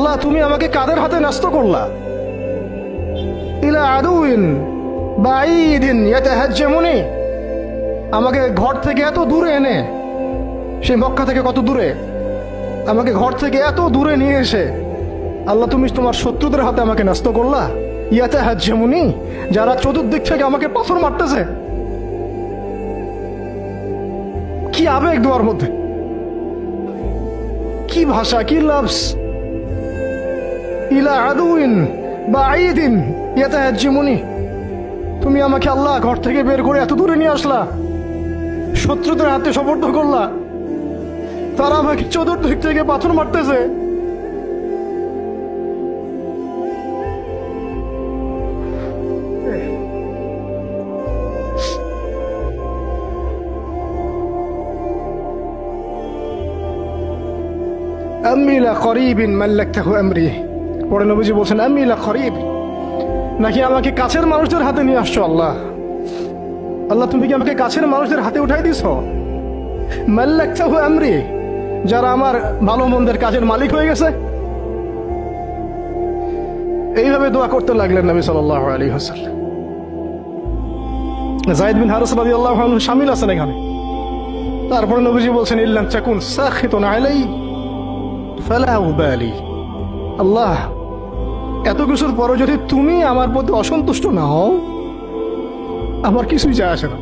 আল্লাহ তুমি আমাকে কাদের হাতে ন্যস্ত করলা? ইলা আদুইন বাঈদিন ইয়াতাহাজ্জামুনি, আমাকে ঘর থেকে এত দূরে এনে, সেই মক্কা থেকে কত দূরে, আমাকে ঘর থেকে এত দূরে নিয়ে এসে আল্লাহ তুমি তোমার শত্রুদের হাতে আমাকে ন্যস্ত করলা। ইয়াতাহাজ্জামুনি, যারা চতুর্দিক থেকে আমাকে পাথর মারতেছে। কি আবেগ দোয়ার মধ্যে, কি ভাষা, কি লফজ। ইলা আদুইন বাঈদিন ইয়াতাহাজ্জামুনি, তুমি আমাকে আল্লাহ ঘর থেকে বের করে এত দূরে নিয়ে আসলা, শত্রুদের হাতে সোপর্দ করলা, তারা আমাকে চতুর্দিক থেকে পাথর মারতেছে। আম্মি লা করিবিন মাল্লাকতাহু আমরি, পরে নবীজি বলছেন আম্মি লা করিব, নাকি আমাকে কাছের মানুষদের হাতে নিয়ে আসছো আল্লাহ? আল্লাহ তুমি কি আমাকে কাছের মানুষদের হাতে উঠাই দিছ? মাল্লাকতাহু আমরি, যারা আমার ভালো মন্দের কাজের মালিক হয়ে গেছে। এইভাবে দোয়া করতে লাগলেন নবী সাল্লাল্লাহু আলাইহি ওয়াসাল্লাম। যায়েদ বিন হারিস রাদিয়াল্লাহু আনহু শামিল আছেন এখানে। তারপরে নবীজি বলছেন ইল্লাম তাকুন সাখিতুন আলাই ফালা উবালি, আল্লাহ এত কিছুর পরও যদি তুমি আমার প্রতি অসন্তুষ্ট না হও, আমার কিছুই যায় আসে না।